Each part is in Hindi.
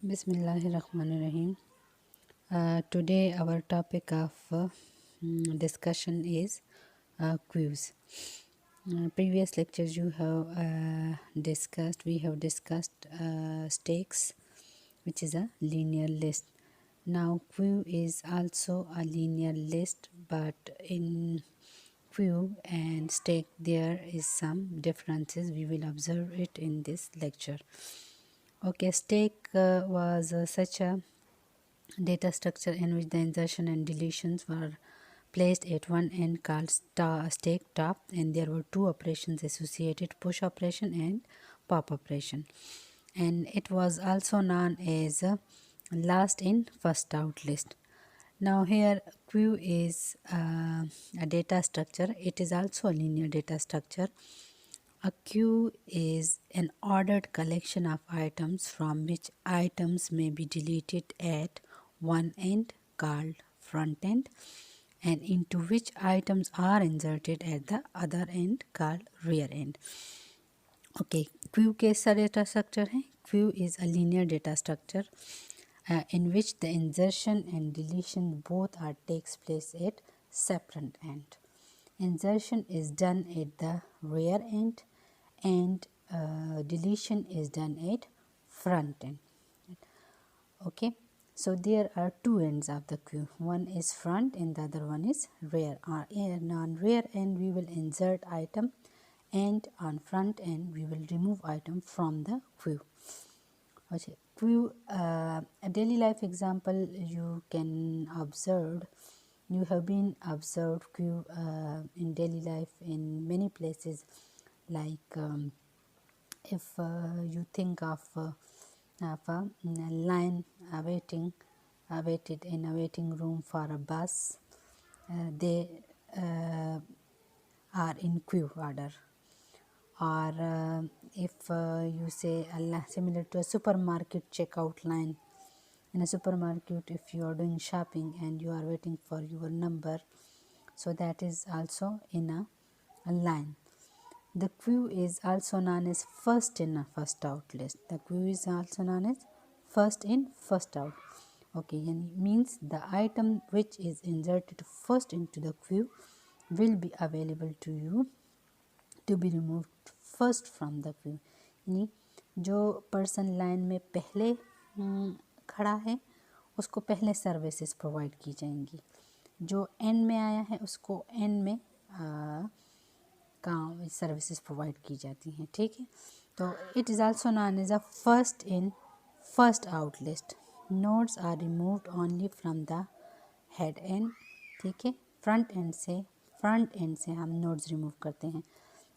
Bismillahirrahmanirrahim. Today our topic of discussion is queues. Previous lectures you have discussed. We have discussed stakes, which is a linear list. Now queue is also a linear list, but in queue and stake there is some differences. We will observe it in this lecture. Okay, stake was such a data structure in which the insertion and deletions were placed at one end called stake top, and there were two operations associated, push operation and pop operation, and it was also known as last in first out list. Now here queue is a data structure. It is also a linear data structure. A queue is an ordered collection of items from which items may be deleted at one end called front end, and into which items are inserted at the other end called rear end. Okay, queue कैसा data structure है? Queue is a linear data structure in which the insertion and deletion both are takes place at separate end. Insertion is done at the rear end and deletion is done at front end. Okay, so there are two ends of the queue. One is front and the other one is rear. On rear end we will insert item, and on front end we will remove item from the queue. Okay, queue, a daily life example you can observe. You have been observed queue in daily life in many places, like if you think of a line awaited in a waiting room for a bus, they are in queue order. Or if you say similar to a supermarket checkout line. In a supermarket, if you are doing shopping and you are waiting for your number, so that is also in a line. The queue is also known as first in first out list. The queue is also known as first in first out. Okay, means the item which is inserted first into the queue will be available to you to be removed first from the queue. यानी जो पर्सन लाइन में पहले खड़ा है उसको पहले सर्विसेज प्रोवाइड की जाएंगी, जो एंड में आया है उसको एंड में काम सर्विसेज प्रोवाइड की जाती हैं. ठीक है, तो it is also known as a first in first out list. Nodes are removed only from the head end. ठीक है, फ्रंट एंड से हम नोड्स रिमूव करते हैं.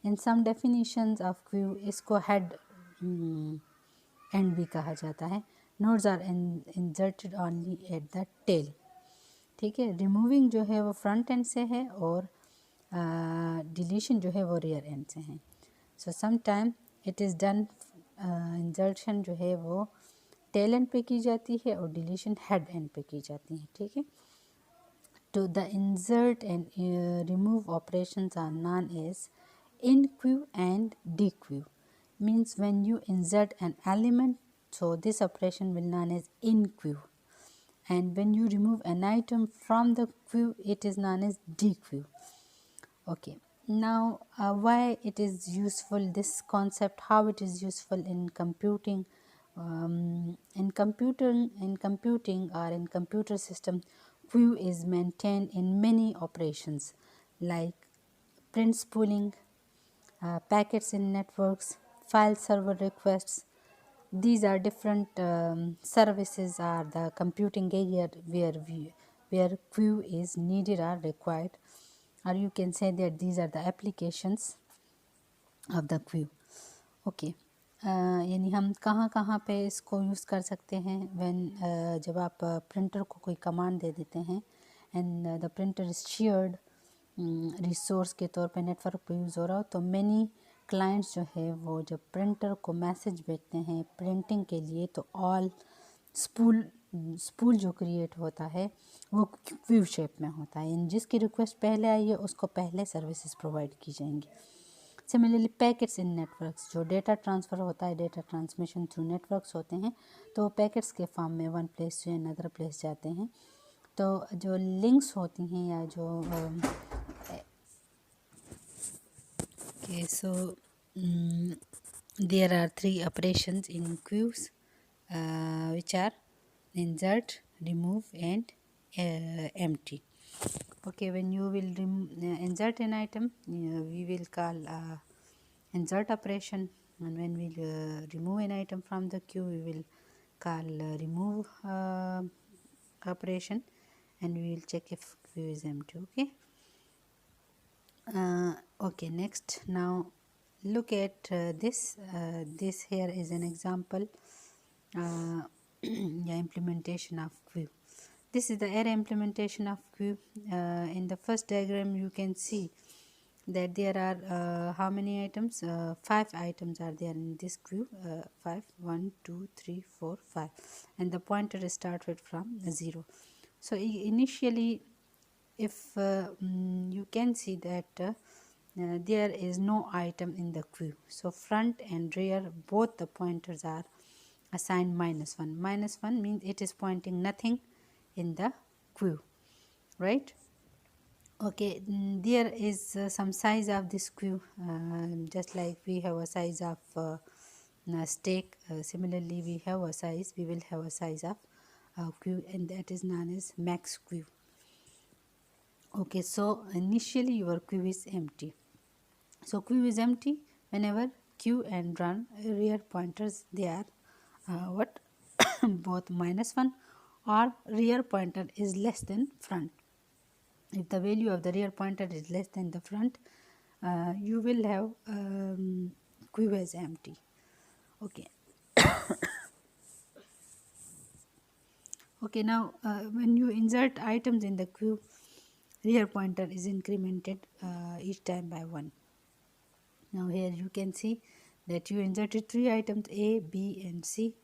In some definitions of queue इसको हेड एंड भी कहा जाता है. Nodes are inserted only at the tail. ठीक है, रिमूविंग जो है वो फ्रंट एंड से है और डिलीशन जो है वो रियर एंड से है. So some time it is done, insertion जो है वो टेल एंड पे की जाती है और डिलीशन हेड एंड पे की जाती है. ठीक है, to the insert and remove operations are known as in queue and dequeue. Means when you insert an element, so this operation will known as in queue, and when you remove an item from the queue it is known as dequeue. Okay, now why it is useful, this concept, how it is useful in computing. In computing or in computer system, queue is maintained in many operations like print spooling, packets in networks, file server requests. These are different services are the computing area where queue is needed or required, or you can say that these are the applications of the queue. Okay, यानी हम कहाँ कहाँ पे इसको यूज़ कर सकते हैं. व्हेन जब आप प्रिंटर को कोई कमांड दे देते हैं and the printer is shared resource के तौर पे नेटवर्क पे यूज़ हो रहा हो, तो मैनी क्लाइंट्स जो है वो जब प्रिंटर को मैसेज भेजते हैं प्रिंटिंग के लिए, तो ऑल स्पूल जो क्रिएट होता है वो क्यू शेप में होता है. जिसकी रिक्वेस्ट पहले आई है उसको पहले सर्विसेज प्रोवाइड की जाएंगी. सिमिलरली पैकेट्स इन नेटवर्क्स, जो डेटा ट्रांसफ़र होता है, डेटा ट्रांसमिशन थ्रू नेटवर्क्स होते हैं, तो पैकेट्स के फॉर्म में वन प्लेस से अनदर प्लेस जाते हैं। तो जो लिंक्स होती हैं या जो okay, so there are three operations in queues, which are insert, remove, and empty. Okay, when you will insert an item, we will call insert operation, and when we remove an item from the queue, we will call remove operation, and we will check if queue is empty. Okay. Okay, next, now look at this. This here is an example yeah, implementation of queue. This is the array implementation of queue. In the first diagram you can see that there are how many items? 5 items are there in this queue. 5, 1, 2, 3, 4, 5, and the pointer is started from 0. So initially, if you can see that there is no item in the queue, so front and rear both the pointers are assigned -1. -1 means it is pointing nothing in the queue, right? Okay, there is some size of this queue, just like we have a size of stack. Similarly, we will have a size of queue, and that is known as max queue. Okay, so initially your queue is empty. So queue is empty whenever queue and run rear pointers, they are what both -1 or rear pointer is less than front. If the value of the rear pointer is less than the front, you will have queue as empty. Okay. Okay, now when you insert items in the queue, rear pointer is incremented each time by 1. Now here you can see that you inserted 3 items A, B and C.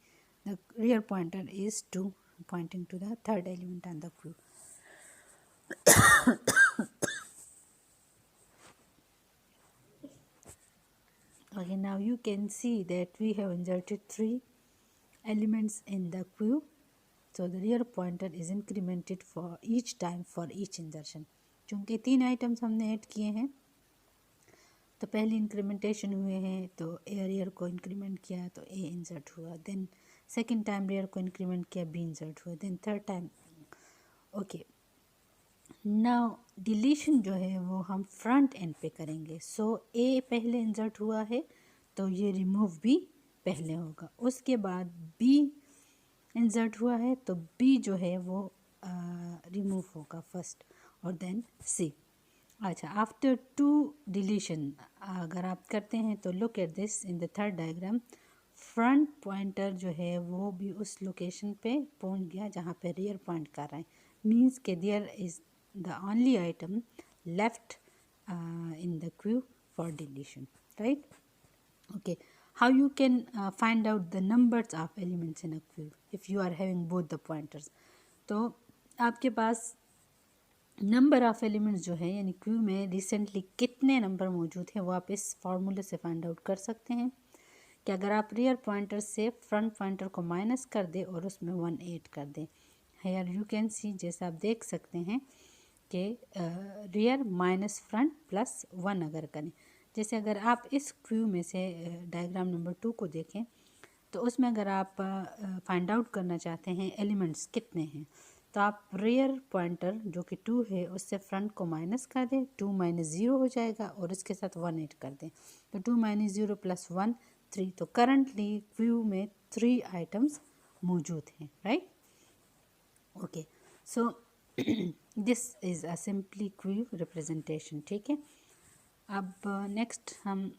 The rear pointer is 2, pointing to the third element on the queue. Okay, now you can see that we have inserted 3 elements in the queue. So the rear pointer is incremented for each time for each insertion. चूँकि 3 आइटम्स हमने ऐड किए हैं, तो पहली इंक्रीमेंटेशन हुए हैं तो ए रियर को इंक्रीमेंट किया तो ए इंसर्ट हुआ, देन सेकंड टाइम रियर को इंक्रीमेंट किया, बी इंसर्ट हुआ, then third time. Okay, now deletion जो है वो हम फ्रंट एंड पे करेंगे. सो ए पहले इंसर्ट हुआ है तो ये रिमूव भी पहले होगा. उसके बाद बी इंसर्ट हुआ है तो बी जो है वो रिमूव होगा फर्स्ट, और देन सी. अच्छा, आफ्टर 2 डिलीशन अगर आप करते हैं तो look at this in the third diagram. Front pointer जो है वो भी उस लोकेशन पे पहुंच गया जहाँ पे रियर पॉइंट कर रहा है. मीन्स के there is the only item left in the queue for deletion, right? Okay, how you can find out the numbers of elements in a queue if you are having both the pointers? तो आपके पास नंबर ऑफ़ एलिमेंट्स जो है यानी क्यू में रिसेंटली कितने नंबर मौजूद हैं वो आप इस फार्मूले से फाइंड आउट कर सकते हैं कि अगर आप रियर पॉइंटर से फ्रंट पॉइंटर को माइनस कर दें और उसमें 1 ऐड कर दें. हेयर यू कैन सी, जैसे आप देख सकते हैं कि रियर माइनस फ्रंट प्लस 1 अगर करें. जैसे अगर आप इस क्यू में से डायग्राम नंबर 2 को देखें तो उसमें अगर आप फाइंड आउट करना चाहते हैं एलिमेंट्स कितने हैं, तो आप रियर पॉइंटर जो कि 2 है उससे फ्रंट को माइनस कर दें, 2 माइनस 0 हो जाएगा और इसके साथ 1 ऐड कर दें. तो 2 माइनस 0 प्लस 1 3. तो करंटली क्यू में 3 आइटम्स मौजूद हैं, right? Okay, so this is a simply Q representation. ठीक है, अब नेक्स्ट हम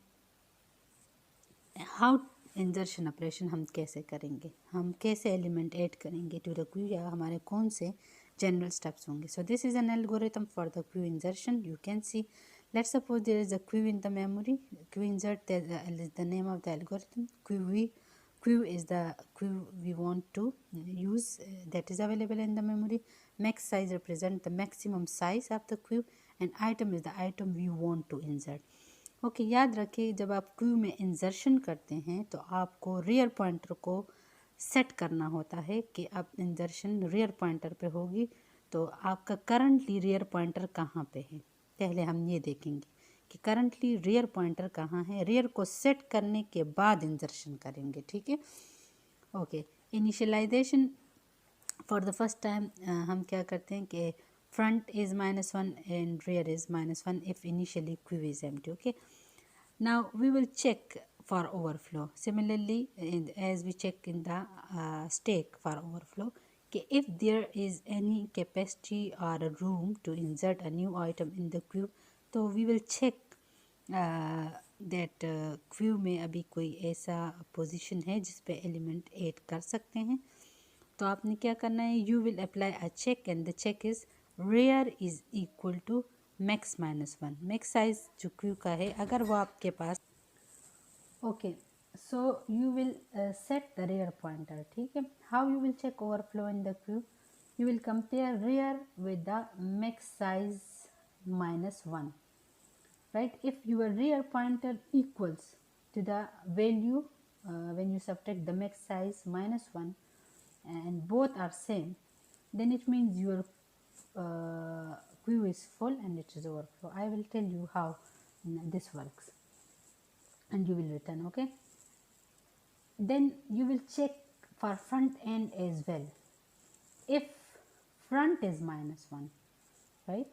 हाउ इंजर्शन ऑपरेशन हम कैसे करेंगे, हम कैसे एलिमेंट ऐड करेंगे टू द क्यू, या हमारे कौन से जनरल स्टेप्स होंगे. So this is an algorithm for the Q इंजर्शन. You can see, let's suppose there is a queue in the memory. Queue insert is the name of the algorithm. Queue is the queue we want to use that is available in the memory. Max size represent the maximum size of the queue, and item is the item we want to insert. Okay, याद रखिए जब आप क्यू में इंसर्शन करते हैं तो आपको रियर पॉइंटर को सेट करना होता है कि अब इंसर्शन रियर पॉइंटर पे होगी, तो आपका करंटली रियर पॉइंटर कहाँ पे है पहले हम ये देखेंगे कि करंटली रियर पॉइंटर कहाँ है। रियर को सेट करने के बाद इंसर्शन करेंगे, ठीक है। Okay, initialization for the first time हम क्या करते हैं कि front is -1 and rear is -1 if initially q is empty. Okay, now we will check for overflow. Similarly, as we check in the stake for overflow, if there is any capacity or a room to insert a new item in the queue, तो we will check that queue में अभी कोई ऐसा position है जिस पे element add कर सकते हैं। तो आपने क्या करना है, you will apply a check and the check is rear is equal to max -1। Max size जो क्यू का है अगर वो आपके पास, okay, so you will set the rear pointer, ठीक है। How you will check overflow in the queue, you will compare rear with the max size -1, right? If your rear pointer equals to the value when you subtract the max size -1 and both are same, then it means your queue is full and it is overflow. I will tell you how this works and you will return. Okay, then you will check for front end as well. If front is -1, right,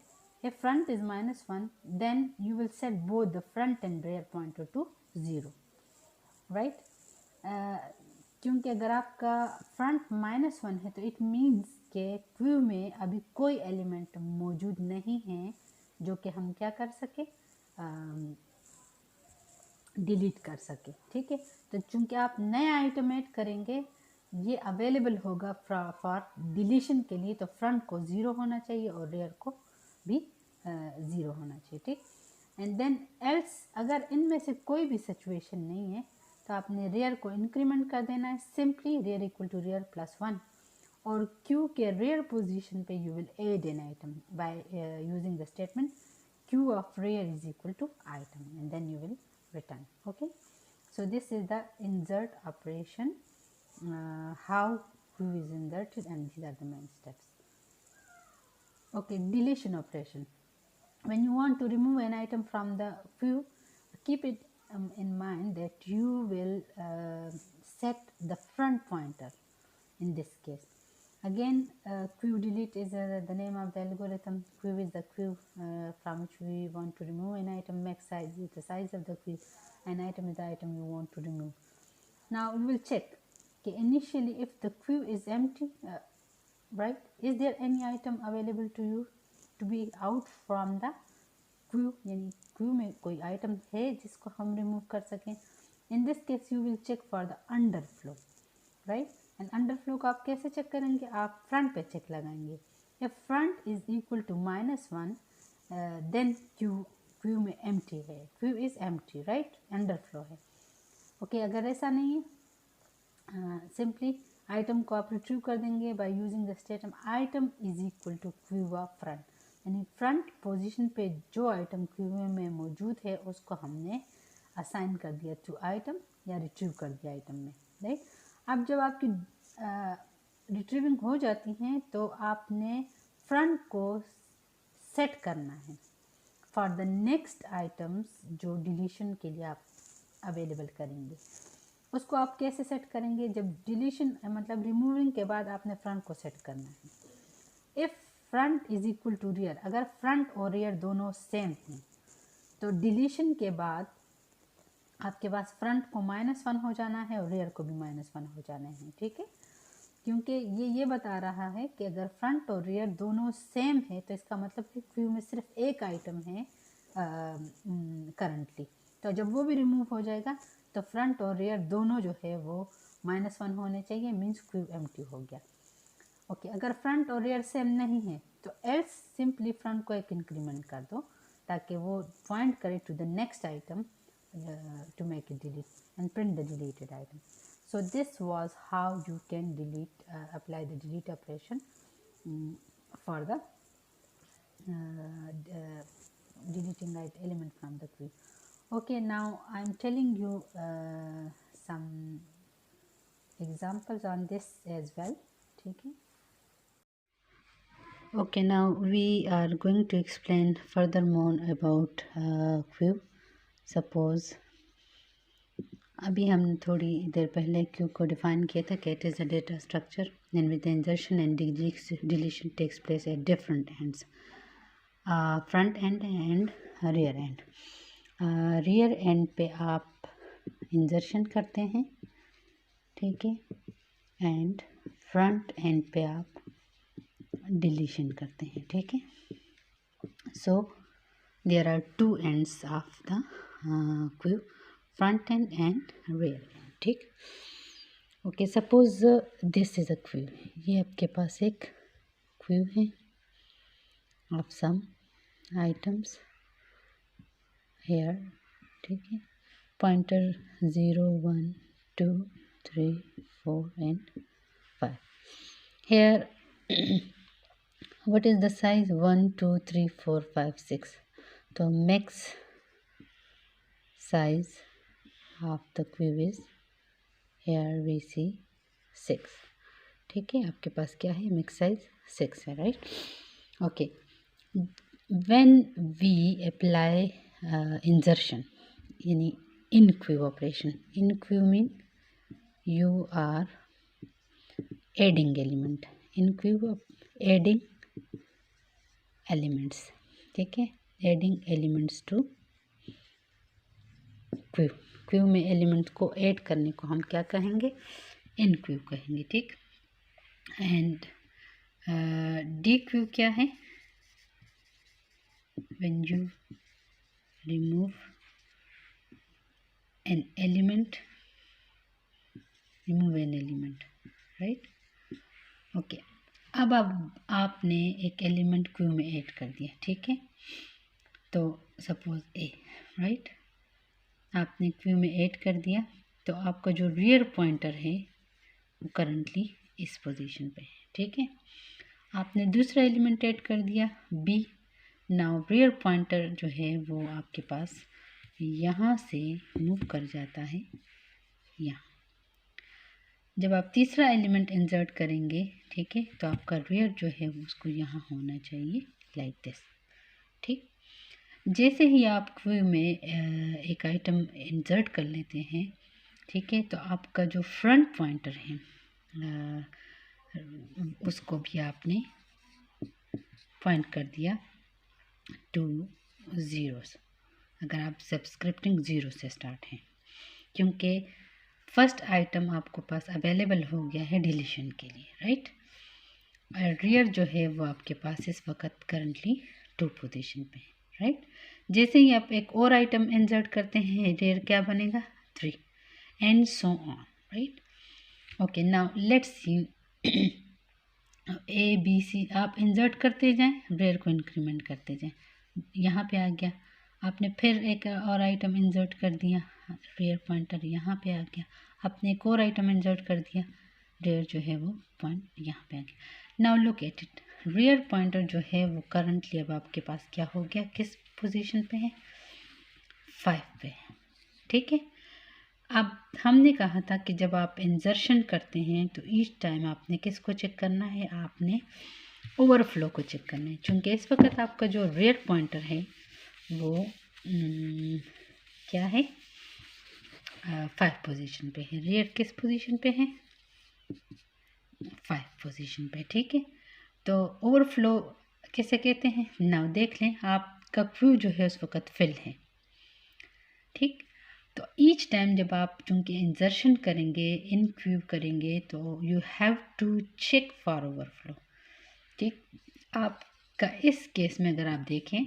if front is -1, then you will set both the front and rear pointer to 0, right? क्योंकि अगर आपका फ्रंट -1 है तो इट मीन्स के क्यू में अभी कोई एलिमेंट मौजूद नहीं है जो कि हम क्या कर सके, डिलीट कर सके, ठीक है। तो चूंकि आप नया आइटम ऐड करेंगे ये अवेलेबल होगा फॉर डिलीशन के लिए, तो फ्रंट को 0 होना चाहिए और रियर को भी 0 होना चाहिए, ठीक। एंड देन एल्स अगर इनमें से कोई भी सिचुएशन नहीं है तो आपने रेयर को इंक्रीमेंट कर देना है, simply rear equal to rear +1, और क्यू के रेयर पोजीशन पे you will add an item by using the statement queue of rear is equal to item and then you will return. Okay, so this is the insert operation, how queue is inserted, and these are the main steps. Okay, deletion operation. When you want to remove an item from the queue, keep it in mind that you will set the front pointer in this case. Again, queue delete is the name of the algorithm. Queue is the queue from which we want to remove an item. Max size is the size of the queue. An item is the item you want to remove. Now we will check, okay, initially if the queue is empty, right, is there any item available to you to be out from the queue, यानी queue में कोई item है जिसको हम remove कर सकें. In this case you will check for the underflow, right? And under flow को आप कैसे चेक करेंगे, आप फ्रंट पे चेक लगाएंगे. If front is equal to -1 then queue में एम्प्टी है, queue is empty, right, under है. ओके, अगर ऐसा नहीं है सिंपली आइटम को आप रिट्रीव कर देंगे by using the statement item is equal to queue of front, यानी फ्रंट पोजीशन पे जो आइटम क्यू में मौजूद है उसको हमने असाइन कर दिया टू आइटम या रिट्रीव कर दिया आइटम में, राइट. अब जब आपकी रिट्रीविंग हो जाती हैं तो आपने फ्रंट को सेट करना है फॉर द नेक्स्ट आइटम्स जो डिलीशन के लिए आप अवेलेबल करेंगे. उसको आप कैसे सेट करेंगे, जब डिलीशन मतलब रिमूविंग के बाद आपने फ्रंट को सेट करना है. If front is equal to rear, अगर फ्रंट और रियर दोनों सेम हैं तो डिलीशन के बाद आपके पास फ्रंट को -1 हो जाना है और रियर को भी -1 हो जाना है, ठीक है. क्योंकि ये बता रहा है कि अगर फ्रंट और रियर दोनों सेम है तो इसका मतलब कि क्यू में सिर्फ एक आइटम है करंटली. तो जब वो भी रिमूव हो जाएगा तो फ्रंट और रियर दोनों जो है वो -1 होने चाहिए, मीन्स क्यू एम्प्टी हो गया. ओके, अगर फ्रंट और रियर सेम नहीं है तो एल्स सिंपली फ्रंट को एक इंक्रीमेंट कर दो ताकि वो पॉइंट करे to the next item to make it delete and print the deleted item. So this was how you can delete apply the delete operation for the deleting element from the queue. Okay, now I'm telling you some examples on this as well. Okay. Okay, now we are going to explain furthermore about queue. Suppose अभी हम थोड़ी देर पहले क्यू को डिफाइन किया था कि it is a data structure in with insertion and deletion takes place at different ends, front end rear end. Rear end पे आप इंजर्शन करते हैं, ठीक है, एंड फ्रंट एंड पे आप डिलीशन करते हैं, ठीक है. So there are two ends of the queue, front end rear end, ठीक. Okay, suppose this is a queue. ये आपके पास एक क्यू है ऑफ सम आइटम्स हेयर, ठीक है. Pointer 0 1 2 3 4 and 5. Here what is the size? 1 2 3 4 5 6. तो max size of the cube is here we see 6, ठीक है. आपके पास क्या है? max size 6 है, right. Okay, when we apply insertion यानी in queue operation, in queue mean you are adding element, in queue adding elements, ठीक है. adding elements to queue. queue में एलिमेंट को ऐड करने को हम क्या कहेंगे? इन क्यू कहेंगे, ठीक. एंड डी क्यू क्या है? when you remove an element, right. Okay, अब आपने एक एलिमेंट क्यू में ऐड कर दिया, ठीक है. तो सपोज ए, राइट, आपने क्यू में ऐड कर दिया, तो आपका जो रियर पॉइंटर है वो करंटली इस पोजीशन पे है, ठीक है. आपने दूसरा एलिमेंट ऐड कर दिया बी. नाउ रियर पॉइंटर जो है वो आपके पास यहाँ से मूव कर जाता है यहाँ. जब आप तीसरा एलिमेंट इंसर्ट करेंगे, ठीक है, तो आपका रियर जो है उसको यहाँ होना चाहिए लाइक दिस, ठीक. जैसे ही आप क्यू में एक आइटम इंसर्ट कर लेते हैं, ठीक है, तो आपका जो फ्रंट पॉइंटर है उसको भी आपने पॉइंट कर दिया टू ज़ीरोस, अगर आप सब्सक्रिप्टिंग ज़ीरो से स्टार्ट हैं, क्योंकि फर्स्ट आइटम आपको पास अवेलेबल हो गया है डिलीशन के लिए, राइट. और रियर जो है वो आपके पास इस वक्त करंटली 2 पोजीशन पे है, राइट. जैसे ही आप एक और आइटम इंसर्ट करते हैं, रियर क्या बनेगा? 3 and so on, right. Okay, now let's see A B C आप इंसर्ट करते जाएं, रियर को इंक्रीमेंट करते जाएं. यहाँ पे आ गया, आपने फिर एक और आइटम इंसर्ट कर दिया, रियर पॉइंटर यहाँ पे आ गया. आपने एक और आइटम इंसर्ट कर दिया, रियर जो है वो पॉइंट यहाँ पे आ गया. Now look at it, rear pointer जो है वो करंटली अब आपके पास क्या हो गया? किस पोजीशन पे है? 5 पे है, ठीक है. अब हमने कहा था कि जब आप इंसर्शन करते हैं तो ईच टाइम आपने किसको चेक करना है? आपने ओवरफ्लो को चेक करना है, क्योंकि इस वक्त आपका जो रियर पॉइंटर है वो क्या है? 5 पोजीशन पे है. रियर किस पोजीशन पे है? 5 पोजीशन पे, ठीक है. तो ओवरफ्लो किसे कहते हैं? नाउ देख लें, आपका क्यू जो है उस वक्त फिल है, ठीक. तो ईच टाइम जब आप चूँकि इंसर्शन करेंगे, इन क्यू करेंगे, तो you have to check for overflow, ठीक. आपका इस केस में अगर आप देखें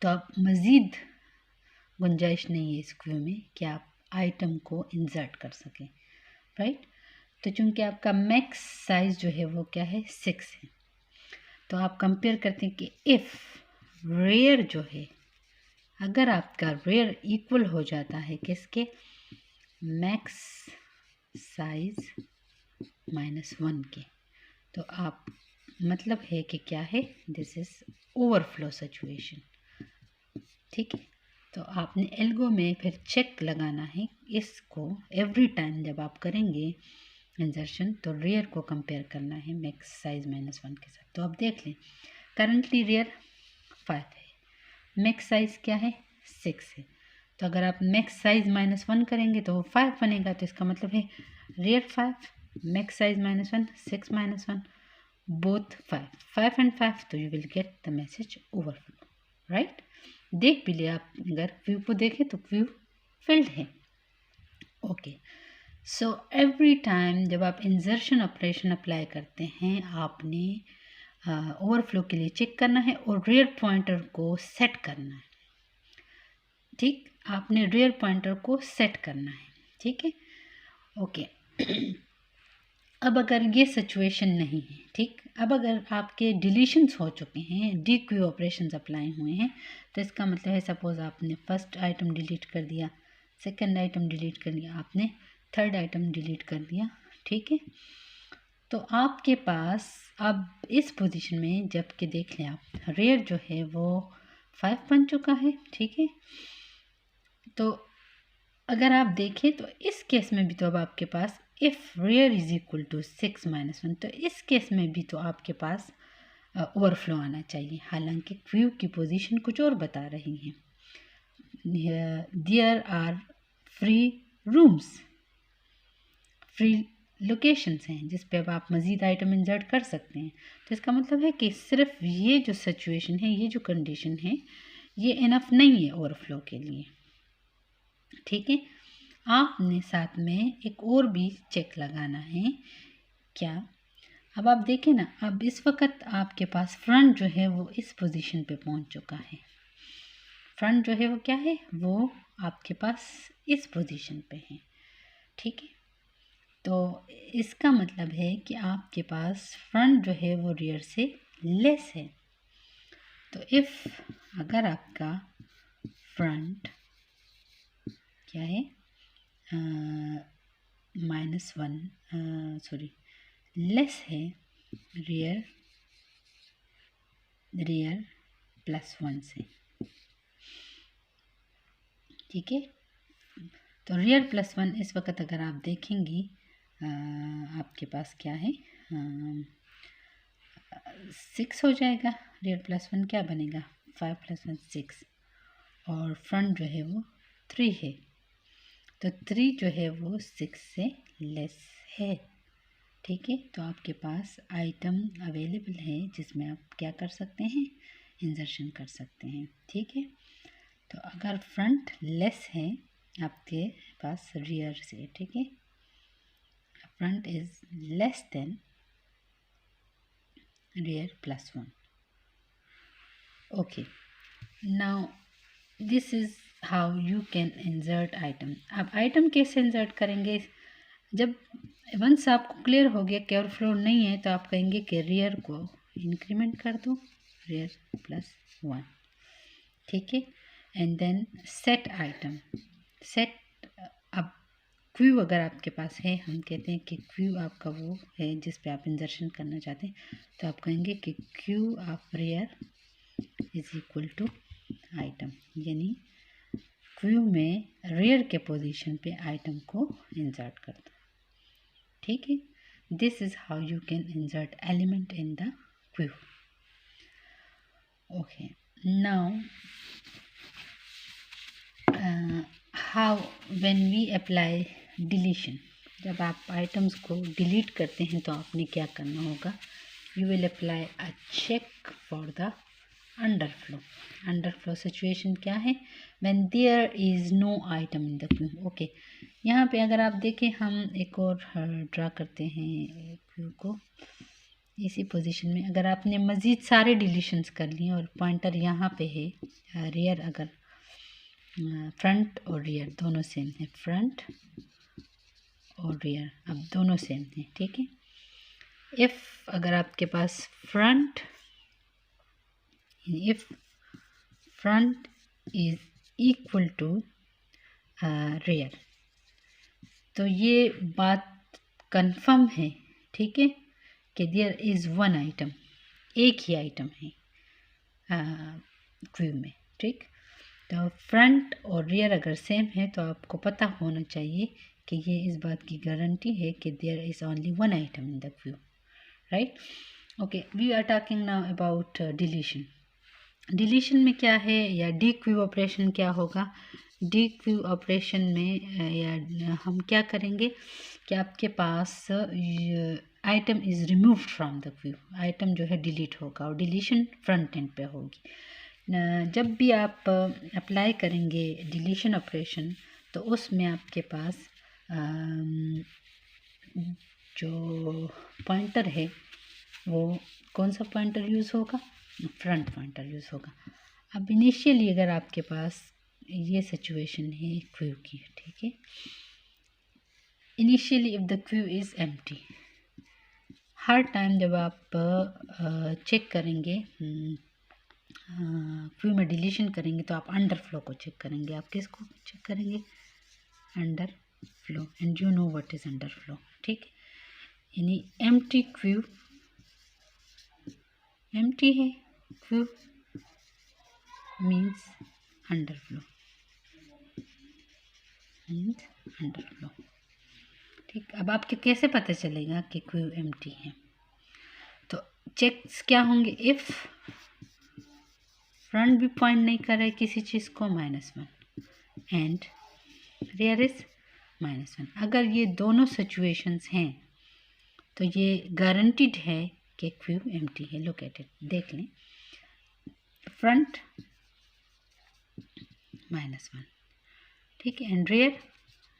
तो आप मज़ीद गुंजाइश नहीं है इस क्यू में कि आप आइटम को इंसर्ट कर सकें, राइट. तो चूँकि आपका मैक्स साइज़ जो है वो क्या है? 6 है. तो आप कंपेयर करते हैं कि इफ़ रेयर जो है, अगर आपका रेयर इक्वल हो जाता है किसके? मैक्स साइज -1 के, तो आप मतलब है कि क्या है? दिस इज़ ओवरफ्लो सिचुएशन, ठीक है. तो आपने एल्गो में फिर चेक लगाना है इसको एवरी टाइम जब आप करेंगे इंसर्शन, तो रेयर को कंपेयर करना है मैक्स साइज -1 के साथ। तो आप देख लें करंटली रेयर 5 है, मैक्स साइज क्या है 6 है। तो अगर आप मैक्स साइज -1 करेंगे तो वो 5 बनेगा। तो इसका मतलब है rear 5, max size -1, 6 -1, both 5 and 5, तो you will get the message overflow, right. देख भी लिया आप, अगर क्यू को देखें तो क्यू फिल्ड है। ओके, सो एवरी टाइम जब आप इंसर्शन ऑपरेशन अप्लाई करते हैं आपने ओवरफ्लो के लिए चेक करना है और रेयर पॉइंटर को सेट करना है। ठीक, आपने रेयर पॉइंटर को सेट करना है, ठीक है। ओके अब अगर ये सिचुएशन नहीं है, ठीक, अब अगर आपके डिलीशंस हो चुके हैं, डी क्यू ऑपरेशंस अप्लाई हुए हैं, तो इसका मतलब है सपोज आपने फर्स्ट आइटम डिलीट कर दिया, सेकंड आइटम डिलीट कर दिया, आपने थर्ड आइटम डिलीट कर दिया, ठीक है। तो आपके पास अब इस पोजीशन में जबकि देख लें आप रेयर जो है वो 5 बन चुका है, ठीक है। तो अगर आप देखें तो इस केस में भी तो अब आपके पास if rear is equal to 6 -1, तो इस केस में भी तो आपके पास ओवरफ्लो आना चाहिए। हालांकि क्यू की पोजीशन कुछ और बता रही है, there are free rooms, free locations हैं जिस पे अब आप मज़ीद आइटम इंसर्ट कर सकते हैं। तो इसका मतलब है कि सिर्फ ये जो सिचुएशन है, ये जो कंडीशन है, ये इनफ नहीं है ओवरफ्लो के लिए, ठीक है। आपने साथ में एक और भी चेक लगाना है। क्या? अब आप देखें ना, अब इस वक्त आपके पास फ्रंट जो है वो इस पोजीशन पे पहुंच चुका है। फ्रंट जो है वो क्या है, वो आपके पास इस पोजीशन पे है, ठीक है। तो इसका मतलब है कि आपके पास फ्रंट जो है वो रियर से लेस है। तो इफ़ अगर आपका फ्रंट क्या है -1 सॉरी लेस है रियर +1 से, ठीक है। तो रियर +1 इस वक्त अगर आप देखेंगी आपके पास क्या है 6 हो जाएगा। रियर +1 क्या बनेगा 5 + 1 6, और फ्रंट जो है वो 3 है। तो 3 जो है वो 6 से लेस है, ठीक है। तो आपके पास आइटम अवेलेबल है जिसमें आप क्या कर सकते हैं, इंसर्शन कर सकते हैं, ठीक है। तो अगर फ्रंट लेस है आपके पास रियर से, ठीक है, front is less than rear +1. Okay, now this is how you can insert item. अब आइटम कैसे इंसर्ट करेंगे, जब वंस आपको क्लियर हो गया कि ओवरफ्लो नहीं है तो आप कहेंगे कि रियर को इंक्रीमेंट कर दो, रियर +1, ठीक है। And then set item, set. अब क्यू अगर आपके पास है, हम कहते हैं कि क्यू आपका वो है जिस पे आप इंसर्शन करना चाहते हैं, तो आप कहेंगे कि queue of rear is equal to item, यानी क्यू में रेयर के पोजीशन पे आइटम को इंसर्ट कर दो, ठीक है। This is how you can insert element in the queue. Okay, now how when we apply deletion, जब आप आइटम्स को डिलीट करते हैं तो आपने क्या करना होगा, you will apply a check for the underflow. Underflow situation क्या है, when there is no item in the queue. Okay, यहाँ पे अगर आप देखें हम एक और ड्रा करते हैं क्यू को इसी पोजीशन में। अगर आपने मज़ीद सारे डिलीशंस कर लिए और पॉइंटर यहाँ पे है, रियर अगर फ्रंट और रियर दोनों सेम है, फ्रंट और रियर अब दोनों सेम है, ठीक है। इफ़ अगर आपके पास front is equal to rear, तो ये बात कंफर्म है, ठीक है, कि देयर इज़ वन आइटम, एक ही आइटम है क्यू में, ठीक। तो फ्रंट और रियर अगर सेम है तो आपको पता होना चाहिए कि ये इस बात की गारंटी है कि there is only one item in the queue, right. Okay, we are talking now about deletion. Deletion में क्या है, या डी क्यू ऑपरेशन क्या होगा। डी क्यू ऑपरेशन में या हम क्या करेंगे कि आपके पास item is removed from the queue, item जो है डिलीट होगा और डिलीशन फ्रंट एंड पे होगी। जब भी आप अप्लाई करेंगे डिलीशन ऑपरेशन तो उसमें आपके पास जो पॉइंटर है वो कौन सा पॉइंटर यूज़ होगा, फ्रंट पॉइंटर यूज़ होगा। अब इनिशियली अगर आपके पास ये सिचुएशन है क्यू की, ठीक है, initially if the Q is empty, her time जब आप चेक करेंगे क्यू में डिलीशन करेंगे तो आप अंडर फ्लो को चेक करेंगे। आप किसको चेक करेंगे, under flow, and you know what is under flow, ठीक है। यानी एम्प्टी क्यू, एम्प्टी है Q means under flow, means under flow, ठीक। अब आपको कैसे पता चलेगा कि क्यू एम्प्टी है, तो चेक्स क्या होंगे, इफ़ फ्रंट भी पॉइंट नहीं कर रहे किसी चीज़ को -1 एंड रियर इज -1। अगर ये दोनों सिचुएशंस हैं तो ये गारंटीड है कि क्यू एम्प्टी है। लुक एट इट, देख लें, फ्रंट -1, ठीक है, एंड रियर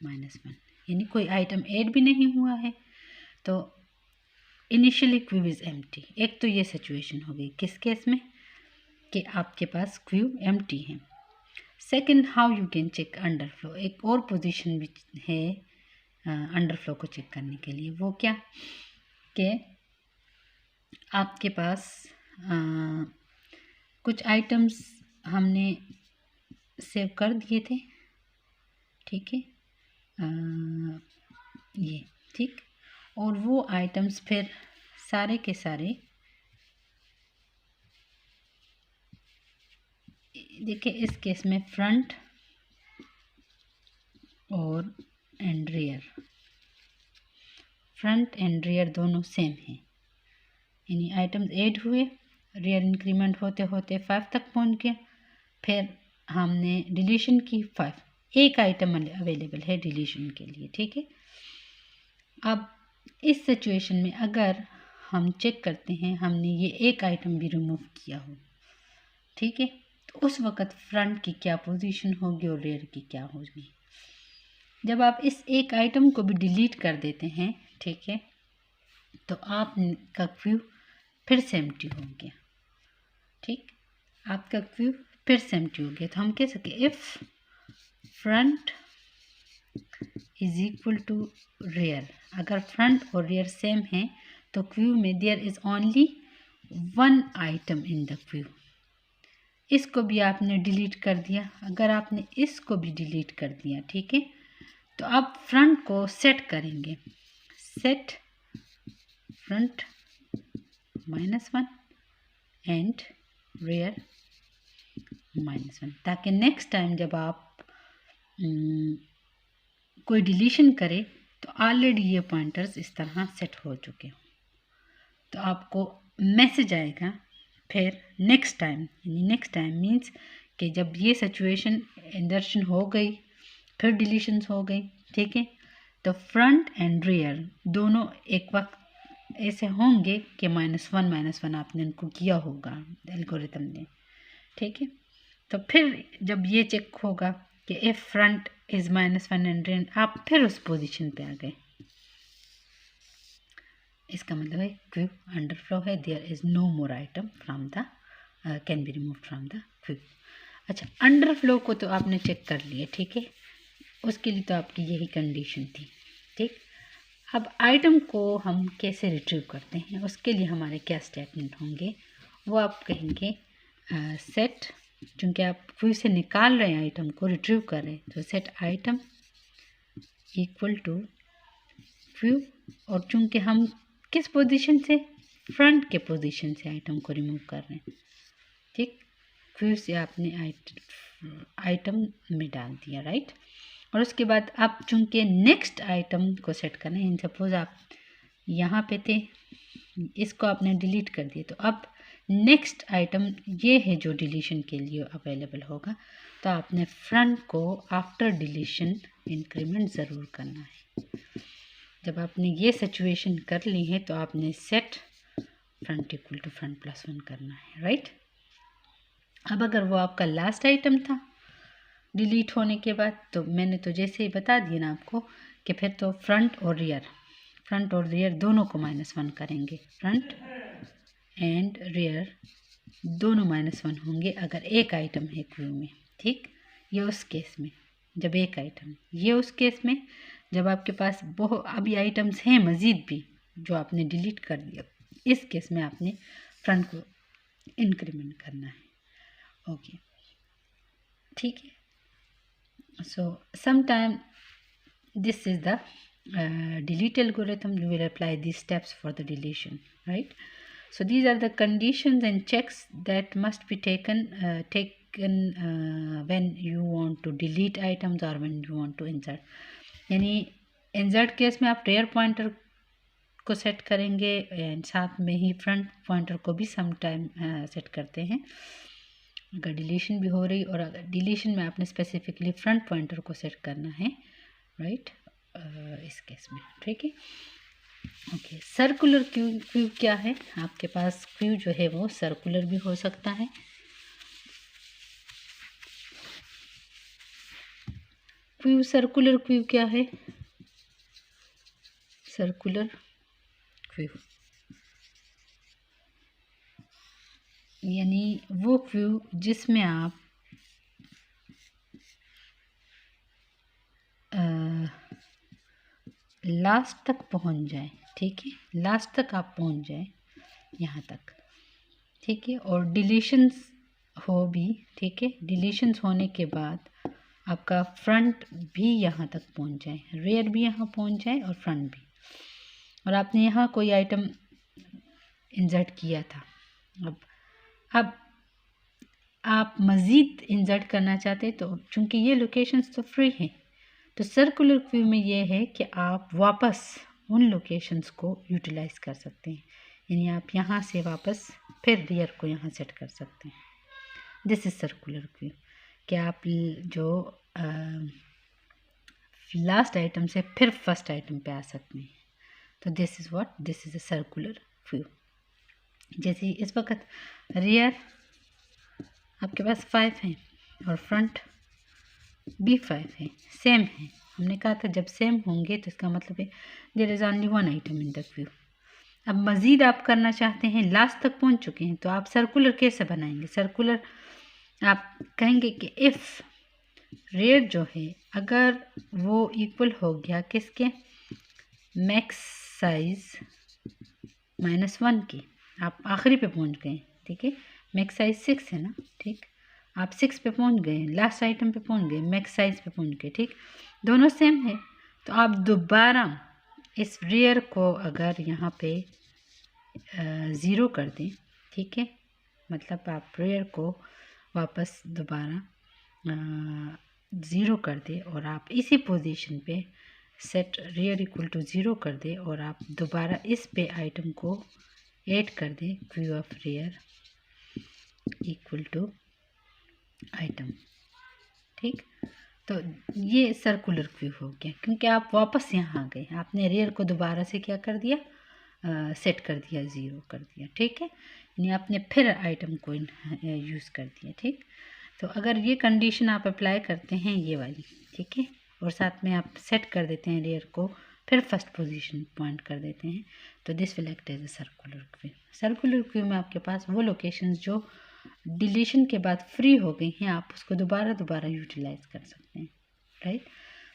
-1, यानी कोई आइटम ऐड भी नहीं हुआ है तो इनिशियली क्यू इज़ एम्प्टी। एक तो ये सिचुएशन हो गई किस केस में कि आपके पास क्यू एम्प्टी है। Second, how you can check under, एक और पोजीशन भी है अंडर फ्लो को चेक करने के लिए। वो क्या कि आपके पास कुछ आइटम्स हमने सेव कर दिए थे, ठीक है, ये ठीक, और वो आइटम्स फिर सारे के सारे देखिए इस केस में फ्रंट और and rear, front end rear दोनों सेम हैं, यानी आइटम्स ऐड हुए, रियर इंक्रीमेंट होते होते 5 तक पहुंच गया, फिर हमने डिलीशन की 5, एक आइटम अवेलेबल है डिलीशन के लिए, ठीक है। अब इस सिचुएशन में अगर हम चेक करते हैं हमने ये एक आइटम भी रिमूव किया हो, ठीक है, तो उस वक़्त फ्रंट की क्या पोजीशन होगी और रियर की क्या होगी। जब आप इस एक आइटम को भी डिलीट कर देते हैं, ठीक है, तो आपका क्यू फिर से एम्प्टी हो गया, ठीक, आपका क्यू फिर से एम्प्टी हो गया। तो हम कह सके if front is equal to rear, अगर फ्रंट और रियर सेम है तो क्यू में there is only one item in the queue. इसको भी आपने डिलीट कर दिया, अगर आपने इसको भी डिलीट कर दिया, ठीक है, तो आप फ्रंट को सेट करेंगे, सेट फ्रंट -1 एंड रियर -1, ताकि नेक्स्ट टाइम जब आप कोई डिलीशन करे तो ऑलरेडी ये पॉइंटर्स इस तरह सेट हो चुके हों, तो आपको मैसेज आएगा फिर नेक्स्ट टाइम, यानी नेक्स्ट टाइम मीन्स कि जब ये सिचुएशन इंदर्शन हो गई फिर डिलीशंस हो गई, ठीक है, तो फ्रंट एंड रियर दोनों एक वक्त ऐसे होंगे कि -1 आपने इनको किया होगा एल्गोरिथम ने, ठीक है। तो फिर जब ये चेक होगा कि if front is -1 and rear, आप फिर उस पोजीशन पे आ गए, इसका मतलब है क्यू अंडर फ्लो है, there is no more item from the can be remove from the queue. अच्छा, अंडर फ्लो को तो आपने चेक कर लिया, ठीक है, उसके लिए तो आपकी यही कंडीशन थी, ठीक। अब आइटम को हम कैसे रिट्रीव करते हैं, उसके लिए हमारे क्या स्टेटमेंट होंगे, वो आप कहेंगे सेट, चूँकि आप क्यू से निकाल रहे हैं आइटम को, रिट्रीव कर रहे हैं, तो set item equal to queue, और चूँकि हम किस पोजीशन से, फ्रंट के पोजीशन से आइटम को रिमूव कर रहे हैं, ठीक, क्यू से आपने आइटम में डाल दिया, राइट। और उसके बाद आप चूँकि नेक्स्ट आइटम को सेट करना है, सपोज आप यहाँ पे थे, इसको आपने डिलीट कर दिया, तो अब नेक्स्ट आइटम ये है जो डिलीशन के लिए अवेलेबल होगा। तो आपने फ्रंट को आफ्टर डिलीशन इंक्रीमेंट ज़रूर करना है। जब आपने ये सिचुएशन कर ली है तो आपने set front equal to front plus 1 करना है, राइट। अब अगर वो आपका लास्ट आइटम था डिलीट होने के बाद, तो मैंने तो जैसे ही बता दिया ना आपको कि फिर तो फ्रंट और रियर दोनों को -1 करेंगे। फ्रंट एंड रियर दोनों -1 होंगे अगर एक आइटम है क्यू में, ठीक। ये उस केस में जब एक आइटम, ये उस केस में जब आपके पास बहुत अभी आइटम्स हैं मज़ीद भी जो आपने डिलीट कर दिया, इस केस में आपने फ्रंट को इंक्रीमेंट करना है। ओके, ठीक है। सो sometime this is the delete algorithm. You will apply these steps for the deletion, right? So these are the conditions and checks that must be taken when you want to delete items or when you want to insert. यानी insert केस में आप rear pointer को सेट करेंगे एंड साथ में ही फ्रंट पॉइंटर को भी सम टाइम सेट करते हैं अगर डिलीशन भी हो रही, और अगर डिलीशन में आपने स्पेसिफिकली फ्रंट पॉइंटर को सेट करना है, राइट, इस केस में, ठीक है। ओके, सर्कुलर क्यू क्या है? आपके पास क्यू जो है वो सर्कुलर भी हो सकता है। क्यू सर्कुलर क्यू क्या है? सर्कुलर क्यू यानी वो क्यू जिसमें आप लास्ट तक पहुंच जाए, ठीक है, लास्ट तक आप पहुंच जाए यहाँ तक, ठीक है, और डिलीशंस हो भी, ठीक है, डिलीशंस होने के बाद आपका फ्रंट भी यहाँ तक पहुंच जाए, रेयर भी यहाँ पहुंच जाए और फ्रंट भी, और आपने यहाँ कोई आइटम इंसर्ट किया था। अब आप मज़ीद इंसर्ट करना चाहते तो चूँकि ये लोकेशंस तो फ्री हैं, तो सर्कुलर क्यू में ये है कि आप वापस उन लोकेशंस को यूटिलाइज़ कर सकते हैं, यानी आप यहाँ से वापस फिर रियर को यहाँ सेट कर सकते हैं। दिस इज़ सर्कुलर क्यू कि आप जो लास्ट आइटम से फिर फर्स्ट आइटम पे आ सकते हैं। तो this is what, this is a circular Q. जैसे इस वक्त रियर आपके पास 5 हैं और फ्रंट भी 5 है, सेम है। हमने कहा था जब सेम होंगे तो इसका मतलब है there is only one item in the queue. अब मज़ीद आप करना चाहते हैं, लास्ट तक पहुंच चुके हैं, तो आप सर्कुलर कैसे बनाएंगे? सर्कुलर आप कहेंगे कि इफ़ रेयर जो है अगर वो इक्वल हो गया किसके, मैक्स साइज -1 के, आप आखिरी पे पहुंच गए, ठीक है, मैक्स साइज 6 है ना, ठीक, आप 6 पे पहुंच गए, लास्ट आइटम पे पहुंच गए, मैक्स साइज पे पहुंच गए, ठीक, दोनों सेम है, तो आप दोबारा इस रेयर को अगर यहाँ पे 0 कर दें, ठीक है, मतलब आप रेयर को वापस दोबारा 0 कर दें और आप इसी पोजीशन पे सेट रेयर इक्वल टू 0 कर दें और आप दोबारा इस पे आइटम को ऐड कर दें, queue of rear equal to item, ठीक, तो ये सर्कुलर क्यू हो गया क्योंकि आप वापस यहाँ आ गए, आपने रेयर को दोबारा से क्या कर दिया, सेट कर दिया, 0 कर दिया, ठीक है, यानी आपने फिर आइटम को यूज़ कर दिया, ठीक। तो अगर ये कंडीशन आप अप्लाई करते हैं ये वाली, ठीक है, और साथ में आप सेट कर देते हैं रेयर को, फिर फर्स्ट पोजीशन पॉइंट कर देते हैं, तो this will act as a circular queue. Circular queue में आपके पास वो लोकेशंस जो डिलीशन के बाद फ्री हो गई हैं, आप उसको दोबारा यूटिलाइज कर सकते हैं, right.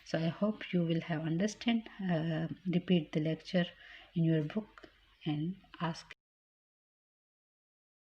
So I hope you will have understand, repeat the lecture in your book and ask